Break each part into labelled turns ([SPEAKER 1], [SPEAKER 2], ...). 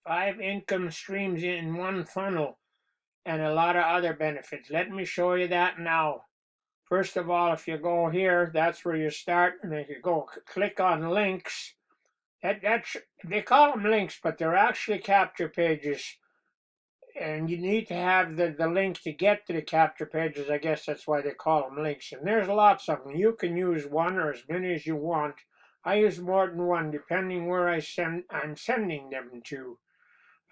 [SPEAKER 1] 5 income streams in one funnel and a lot of other benefits. Let me show you that now. First of all, if you go here, that's where you start, and if you go click on links, they call them links, but they're actually capture pages. And you need to have the link to get to the capture pages. I guess that's why they call them links. And there's lots of them. You can use one or as many as you want. I use more than one, depending where I'm sending them to.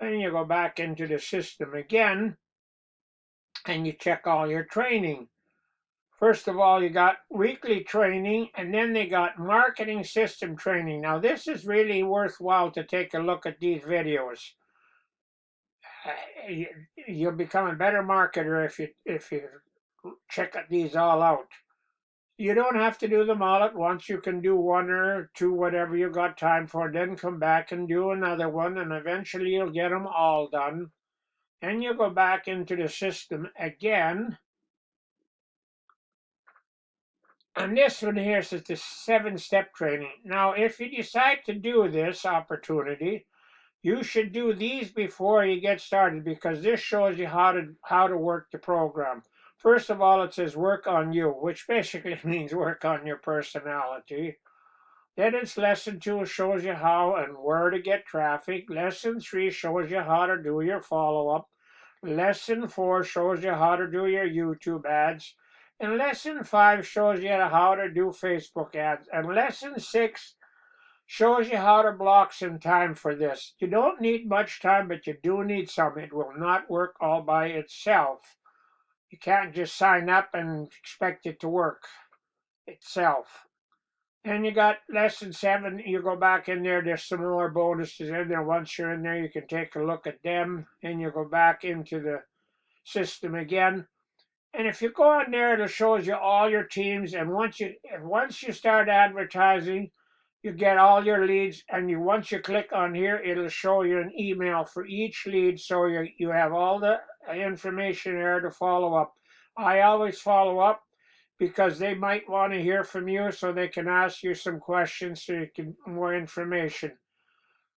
[SPEAKER 1] Then you go back into the system again, and you check all your training. First of all, you got weekly training, and then they got marketing system training. Now, this is really worthwhile to take a look at these videos. You'll become a better marketer if you check these all out. You don't have to do them all at once. You can do one or two, whatever you got time for, then come back and do another one, and eventually you'll get them all done. And you go back into the system again. And this one here says the 7-step training. Now, if you decide to do this opportunity, you should do these before you get started, because this shows you how to work the program. First of all, it says work on you, which basically means work on your personality. Then it's lesson 2 shows you how and where to get traffic. Lesson 3 shows you how to do your follow-up. Lesson 4 shows you how to do your YouTube ads. And lesson 5 shows you how to do Facebook ads. And lesson 6 shows you how to block some time for this. You don't need much time, but you do need some. It will not work all by itself. You can't just sign up and expect it to work itself. And you got lesson 7, you go back in there, there's some more bonuses in there. Once you're in there, you can take a look at them, and you go back into the system again. And if you go on there, it shows you all your teams, and once you start advertising, you get all your leads, and once you click on here, it'll show you an email for each lead, so you have all the information there to follow up. I always follow up because they might want to hear from you, so they can ask you some questions so you can more information.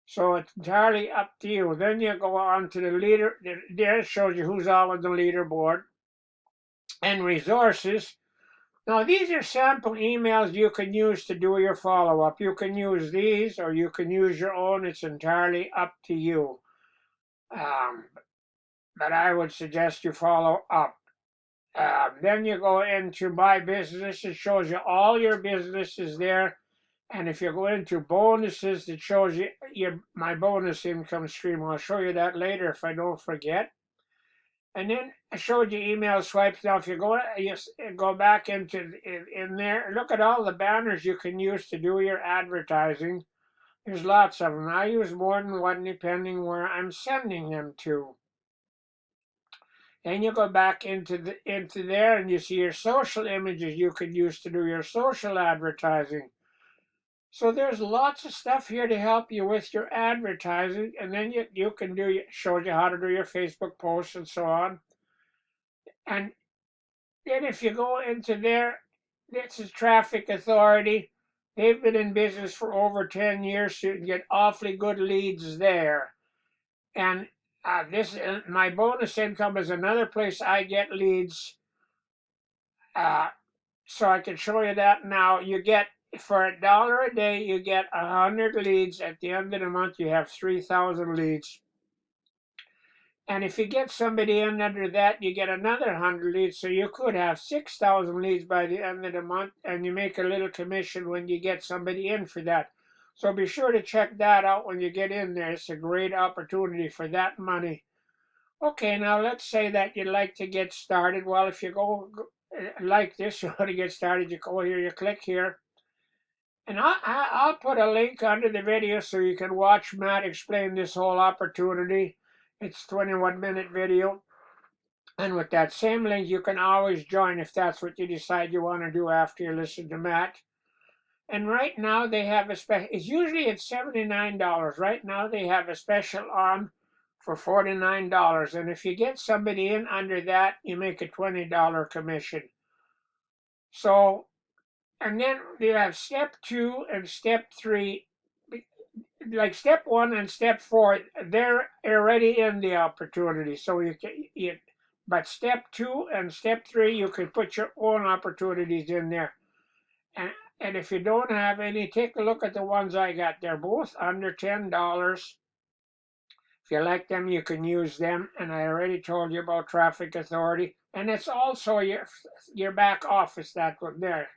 [SPEAKER 1] So it's entirely up to you. Then you go on to the leader. There it shows you who's all on the leaderboard and resources. Now, these are sample emails you can use to do your follow-up. You can use these or you can use your own. It's entirely up to you. But I would suggest you follow up. Then you go into My Business. It shows you all your businesses there. And if you go into bonuses, it shows you my bonus income stream. I'll show you that later if I don't forget. And then I showed you email swipes. Now, if you go back into in there, look at all the banners you can use to do your advertising. There's lots of them. I use more than one depending where I'm sending them to. Then you go back into there, and you see your social images you could use to do your social advertising. So there's lots of stuff here to help you with your advertising, and then you can shows you how to do your Facebook posts and so on. And then if you go into there, this is Traffic Authority. They've been in business for over 10 years, so you can get awfully good leads there. And my bonus income is another place I get leads. So I can show you that now. You get, for $1 a day, you get 100 leads. At the end of the month, you have 3,000 leads. And if you get somebody in under that, you get another 100 leads. So you could have 6,000 leads by the end of the month, and you make a little commission when you get somebody in for that. So be sure to check that out when you get in there. It's a great opportunity for that money. Okay, now let's say that you'd like to get started. Well, if you go like this, you want to get started, you go here, you click here. And I'll put a link under the video so you can watch Matt explain this whole opportunity. It's a 21-minute video. And with that same link, you can always join if that's what you decide you want to do after you listen to Matt. And right now they have a special. It's usually at $79. Right now they have a special on for $49. And if you get somebody in under that, you make a $20 commission. So, and then you have step 2 and step 3. Like step 1 and step 4, they're already in the opportunity. So but step 2 and step 3, you can put your own opportunities in there. And if you don't have any, take a look at the ones I got. They're both under $10. If you like them, you can use them. And I already told you about traffic authority. And it's also your back office, that one there.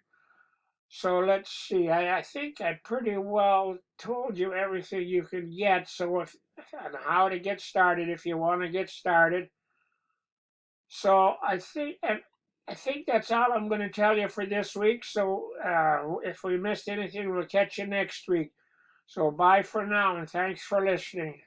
[SPEAKER 1] So let's see. I think I pretty well told you everything you can get. So and how to get started if you want to get started. So I think that's all I'm going to tell you for this week. So if we missed anything, we'll catch you next week. So bye for now, and thanks for listening.